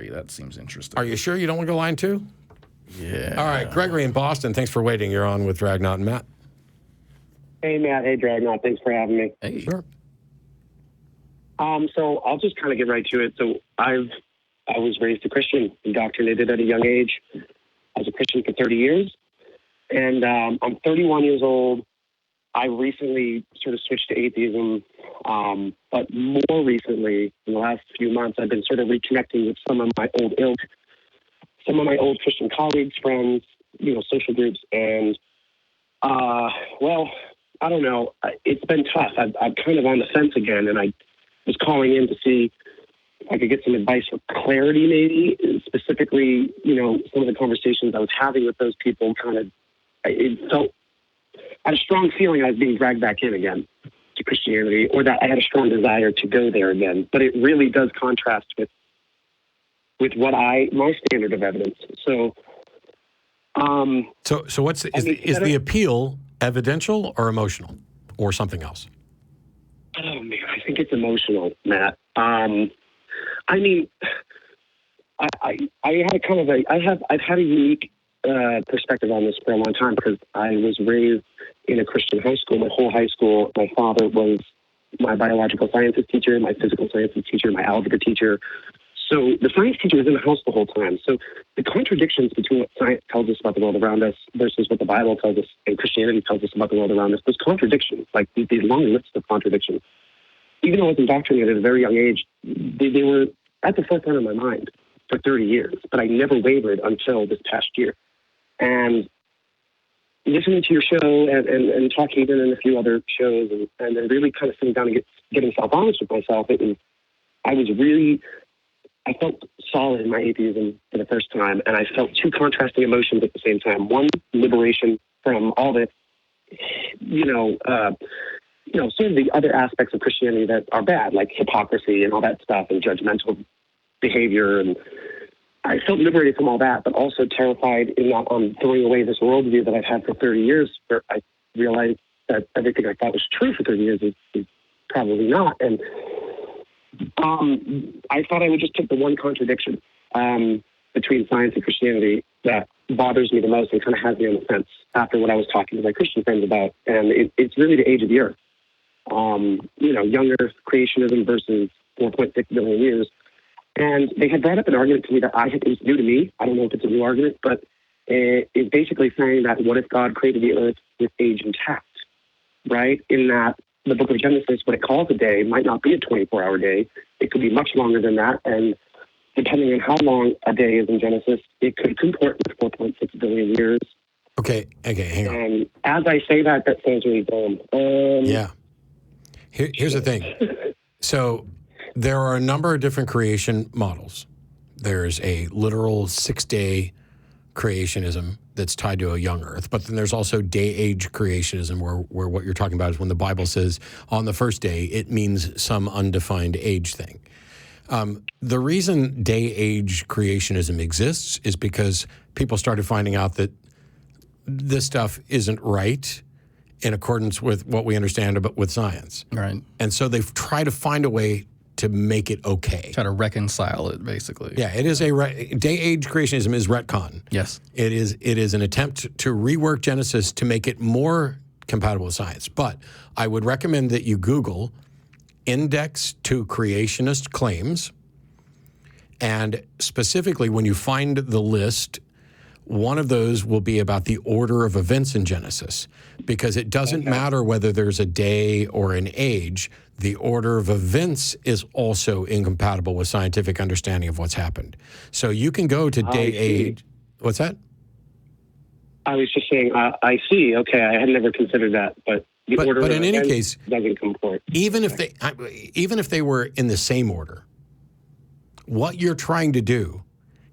3. That seems interesting. Are you sure you don't want to go line 2? Yeah. All right, Gregory in Boston, thanks for waiting. You're on with Dragnauct and Matt. Hey, Matt. Hey, Dragnauct. Thanks for having me. Hey. Sure. So I'll just kind of get right to it. So I was raised a Christian, indoctrinated at a young age. I was a Christian for 30 years. And I'm 31 years old. I recently sort of switched to atheism. But more recently, in the last few months, I've been sort of reconnecting with some of my old ilk, some of my old Christian colleagues, friends, social groups. And, well, I don't know. It's been tough. I'm kind of on the fence again, and I was calling in to see if I could get some advice or clarity, maybe, specifically, some of the conversations I was having with those people I had a strong feeling I was being dragged back in again to Christianity, or that I had a strong desire to go there again. But it really does contrast with what my standard of evidence. So, So what's is the appeal evidential or emotional or something else? Oh man, I think it's emotional, Matt. I mean, I've had a unique perspective on this for a long time because I was raised in a Christian high school. My whole high school, my father was my biological sciences teacher, my physical sciences teacher, my algebra teacher. So the science teacher was in the house the whole time. So the contradictions between what science tells us about the world around us versus what the Bible tells us and Christianity tells us about the world around us, those contradictions, like these long lists of contradictions, even though I was indoctrinated at a very young age, they were at the forefront of my mind for 30 years. But I never wavered until this past year. And listening to your show and talking even in a few other shows and then really kind of sitting down and getting self-honest with myself, I felt solid in my atheism for the first time, and I felt two contrasting emotions at the same time. One, liberation from all the, sort of the other aspects of Christianity that are bad, like hypocrisy and all that stuff and judgmental behavior. And I felt liberated from all that, but also terrified in not throwing away this worldview that I've had for 30 years, where I realized that everything I thought was true for 30 years is probably not. And I thought I would just take the one contradiction between science and Christianity that bothers me the most and kind of has me on the fence after what I was talking to my Christian friends about. And it's really the age of the earth. Young earth creationism versus 4.6 billion years. And they had brought up an argument to me that it was new to me. I don't know if it's a new argument, but it's basically saying that what if God created the earth with age intact, right? In that the book of Genesis, what it calls a day, might not be a 24-hour day. It could be much longer than that. And depending on how long a day is in Genesis, it could comport with 4.6 billion years. Okay, hang on. And as I say that sounds really dumb. Yeah. Here's the thing. So there are a number of different creation models. There's a literal 6-day creationism that's tied to a young earth, but then there's also day-age creationism where what you're talking about is when the Bible says on the first day, it means some undefined age thing. The reason day-age creationism exists is because people started finding out that this stuff isn't right in accordance with what we understand with science. Right. And so they've tried to find a way to make it okay. Try to reconcile it, basically. Yeah, it is day-age creationism is retcon. Yes. It is an attempt to rework Genesis to make it more compatible with science. But I would recommend that you Google index to creationist claims, and specifically when you find the list, one of those will be about the order of events in Genesis, because it doesn't matter whether there's a day or an age. The order of events is also incompatible with scientific understanding of what's happened. So you can go to day-age. What's that? I was just saying, I see. Okay, I had never considered that, but the order but of in any events case, doesn't comport. even if they were in the same order, what you're trying to do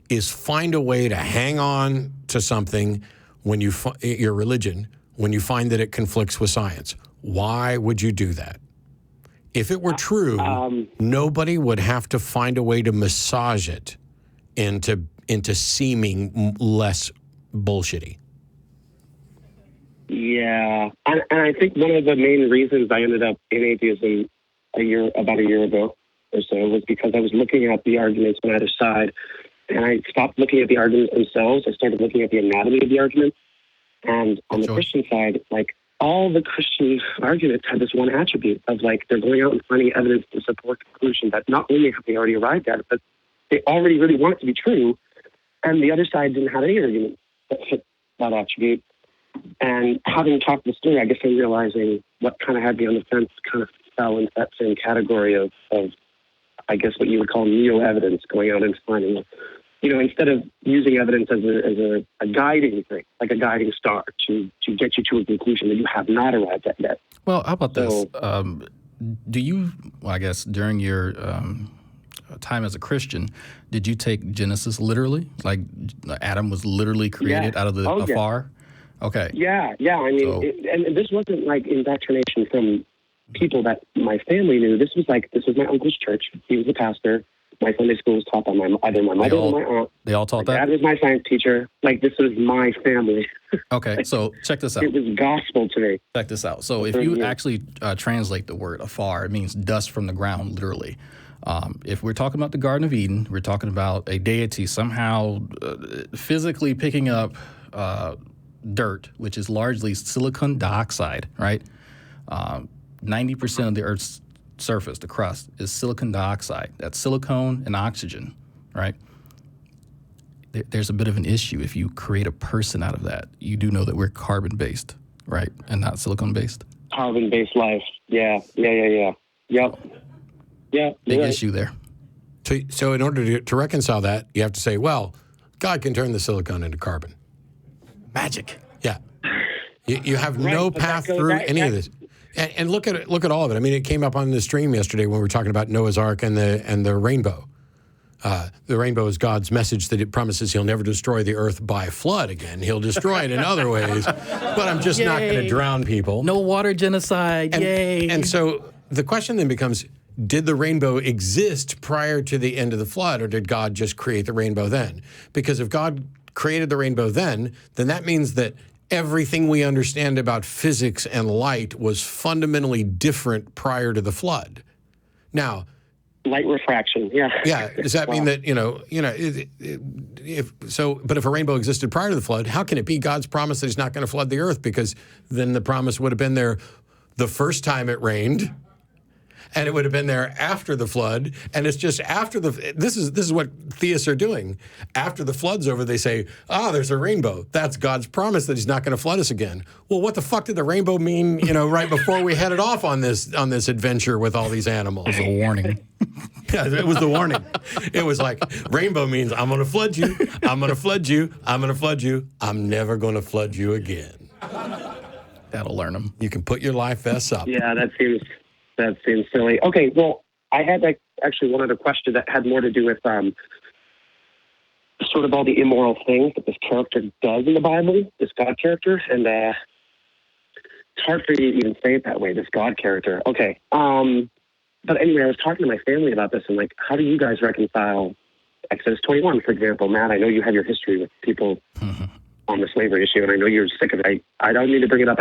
is find a way to hang on to something when your religion, when you find that it conflicts with science. Why would you do that? If it were true, nobody would have to find a way to massage it into seeming less bullshitty. Yeah, and I think one of the main reasons I ended up in atheism about a year ago or so was because I was looking at the arguments on either side, And I stopped looking at the arguments themselves. I started looking at the anatomy of the argument. And on the Christian side, like, all the Christian arguments had this one attribute of, like, they're going out and finding evidence to support the conclusion that not only have they already arrived at it, but they already really want it to be true. And the other side didn't have any argument that fit that attribute. And having talked the story, I guess I'm realizing what kind of had me on the fence kind of fell into that same category of I guess what you would call neo-evidence, going out and finding, instead of using evidence as a guiding thing, like a guiding star to get you to a conclusion that you have not arrived at yet. Well, how about this? Do you, I guess, during your time as a Christian, did you take Genesis literally? Like Adam was literally created out of the afar? Yeah. Okay. Yeah. I mean, and this wasn't like indoctrination from people that my family knew. This was my uncle's church. He was a pastor. My Sunday school was taught by either my mother or my aunt. They all taught that? Dad was my science teacher. Like, this was my family. Okay, so check this out. It was gospel to me. Check this out. So if you actually translate the word afar, it means dust from the ground, literally. If we're talking about the Garden of Eden, we're talking about a deity somehow physically picking up dirt, which is largely silicon dioxide, right? 90% of the Earth's surface, the crust, is silicon dioxide. That's silicone and oxygen, right? There's a bit of an issue if you create a person out of that. You do know that we're carbon-based, right, and not silicone-based? Carbon-based life, yeah. Yep. Yeah, big issue there. So in order to reconcile that, you have to say, well, God can turn the silicon into carbon. Magic. Yeah. You have no path through any of this. And look at all of it. I mean, it came up on the stream yesterday when we were talking about Noah's Ark and the rainbow. The rainbow is God's message that it promises he'll never destroy the earth by flood again. He'll destroy it in other ways, but I'm just not going to drown people. No water genocide, yay. And so the question then becomes, did the rainbow exist prior to the end of the flood, or did God just create the rainbow then? Because if God created the rainbow then that means that everything we understand about physics and light was fundamentally different prior to the flood. Now, light refraction, yeah. Yeah, does that mean that, but if a rainbow existed prior to the flood, how can it be God's promise that he's not going to flood the earth? Because then the promise would have been there the first time it rained, and it would have been there after the flood, and it's just after this is what theists are doing. After the flood's over, they say, there's a rainbow. That's God's promise that he's not going to flood us again. Well, what the fuck did the rainbow mean, right before we headed off on this adventure with all these animals? It was a warning. Yeah, it was the warning. It was like, rainbow means I'm going to flood you, I'm going to flood you, I'm going to flood you, I'm never going to flood you again. That'll learn them. You can put your life vests up. Yeah, that seems silly. Okay, well, I had actually one other question that had more to do with sort of all the immoral things that this character does in the Bible, this God character, and it's hard for you to even say it that way, this God character. Okay, but anyway, I was talking to my family about this, and how do you guys reconcile Exodus 21, for example? Matt, I know you have your history with people on the slavery issue, and I know you're sick of it. I don't need to bring it up.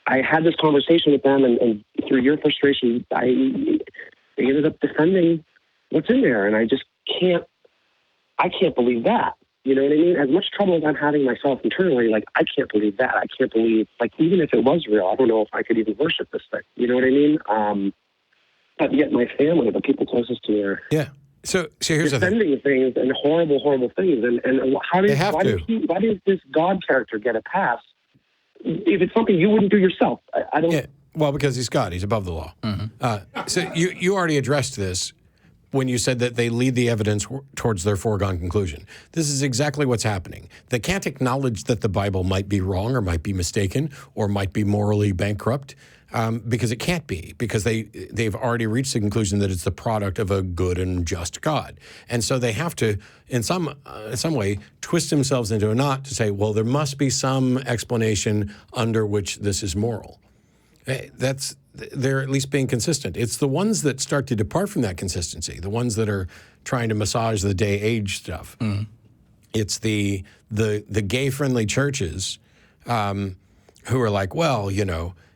I had this conversation with them, and through your frustration, they ended up defending what's in there, and I can't believe that. You know what I mean? As much trouble as I'm having myself internally, I can't believe that. I can't believe, even if it was real, I don't know if I could even worship this thing. You know what I mean? But yet my family, the people closest to me, are So here's the thing. defending things and horrible, horrible things. And why does this God character get a pass if it's something you wouldn't do yourself? I don't. Yeah, well, because he's God, he's above the law. Mm-hmm. So you already addressed this when you said that they lead the evidence towards their foregone conclusion. This is exactly what's happening. They can't acknowledge that the Bible might be wrong or might be mistaken or might be morally bankrupt because it can't be, because they've already reached the conclusion that it's the product of a good and just God. And so they have to, in some way, twist themselves into a knot to say, well, there must be some explanation under which this is moral. They're at least being consistent. It's the ones that start to depart from that consistency, the ones that are trying to massage the day age stuff. Mm. It's the gay-friendly churches who are like, well,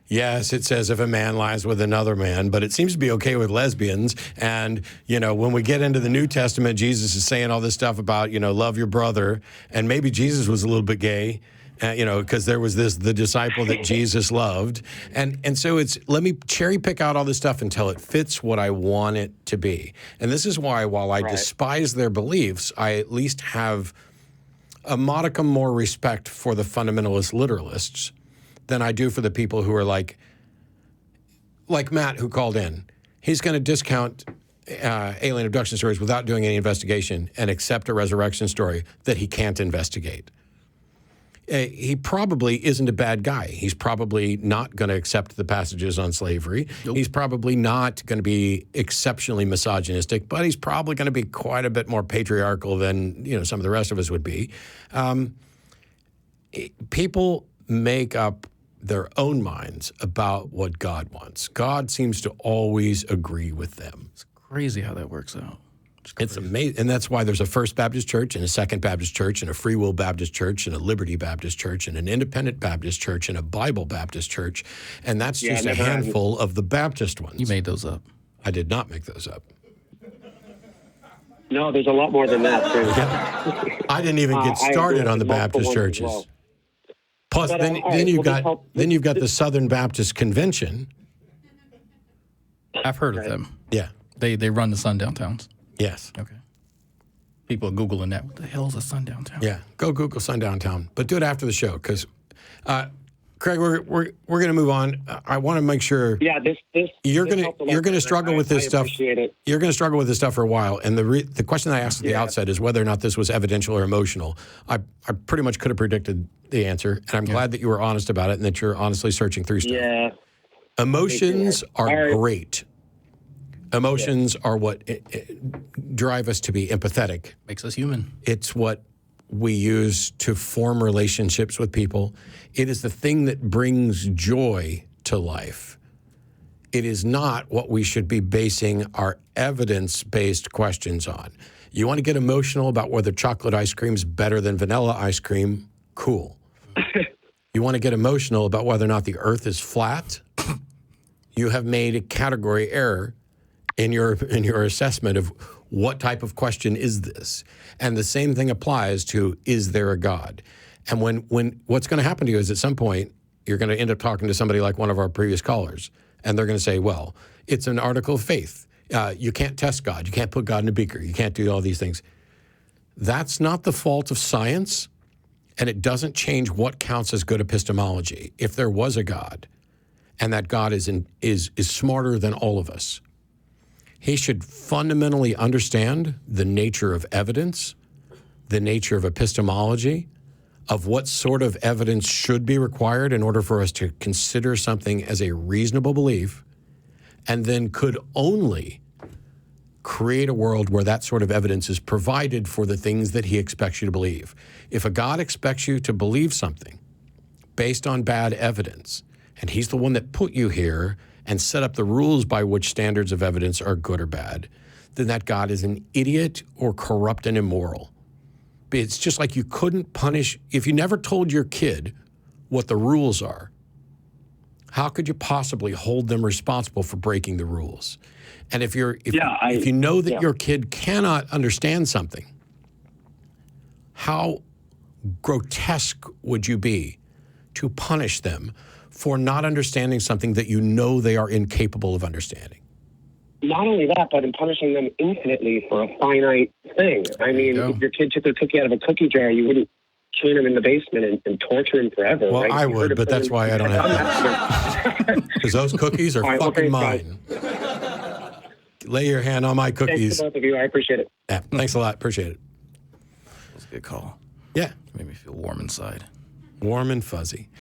Yes, it says if a man lies with another man, but it seems to be okay with lesbians. And, when we get into the New Testament, Jesus is saying all this stuff about, love your brother. And maybe Jesus was a little bit gay, because there was the disciple that Jesus loved. And so let me cherry pick out all this stuff until it fits what I want it to be. And this is why, while I despise their beliefs, I at least have a modicum more respect for the fundamentalist literalists than I do for the people who are like Matt, who called in. He's going to discount alien abduction stories without doing any investigation and accept a resurrection story that he can't investigate. He probably isn't a bad guy. He's probably not going to accept the passages on slavery. Nope. He's probably not going to be exceptionally misogynistic, but he's probably going to be quite a bit more patriarchal than some of the rest of us would be. People make up their own minds about what God wants. God seems to always agree with them. It's crazy how that works out. It's amazing. And that's why there's a First Baptist Church and a Second Baptist Church and a Free Will Baptist Church and a Liberty Baptist Church and an Independent Baptist Church and a Bible Baptist Church. And that's just a handful of the Baptist ones. You made those up. I did not make those up. No, there's a lot more than that, too. Yeah. I didn't even get started on the Baptist churches. Well. Plus, then you've got the Southern Baptist Convention. I've heard of them. Yeah. They run the sundown towns. Yes. Okay. People are Googling that. What the hell is a sundown town? Yeah. Go Google sundown town. But do it after the show because, Craig, we're going to move on. I want to make sure. Yeah, you're going to struggle with this stuff. You're going to struggle with this stuff for a while. And the question I asked at the outset is whether or not this was evidential or emotional. I pretty much could have predicted the answer, and I'm glad that you were honest about it and that you're honestly searching through stuff. Yeah. Emotions are great. Emotions are what drive us to be empathetic. Makes us human. It's what we use to form relationships with people. It is the thing that brings joy to life. It is not what we should be basing our evidence-based questions on. You want to get emotional about whether chocolate ice cream is better than vanilla ice cream? Cool. You want to get emotional about whether or not the earth is flat? You have made a category error in your assessment of what type of question is this. And the same thing applies to, is there a God? And when what's going to happen to you is at some point, you're going to end up talking to somebody like one of our previous callers, and they're going to say, well, it's an article of faith. You can't test God. You can't put God in a beaker. You can't do all these things. That's not the fault of science, and it doesn't change what counts as good epistemology. If there was a God, and that God is smarter than all of us, he should fundamentally understand the nature of evidence, the nature of epistemology, of what sort of evidence should be required in order for us to consider something as a reasonable belief, and then could only create a world where that sort of evidence is provided for the things that he expects you to believe. If a God expects you to believe something based on bad evidence, and he's the one that put you here and set up the rules by which standards of evidence are good or bad, then that God is an idiot or corrupt and immoral. It's just like you couldn't punish, if you never told your kid what the rules are, how could you possibly hold them responsible for breaking the rules? And if you know that your kid cannot understand something, how grotesque would you be to punish them for not understanding something that you know they are incapable of understanding? Not only that, but in punishing them infinitely for a finite thing. I mean, if your kid took a cookie out of a cookie jar, you wouldn't chain him in the basement and torture him forever. Well, right? I would, but that's why I don't have that. Because those cookies are fucking mine. Lay your hand on my cookies. Thanks to both of you. I appreciate it. Yeah, thanks a lot. Appreciate it. That was a good call. Yeah. Made me feel warm inside. Warm and fuzzy.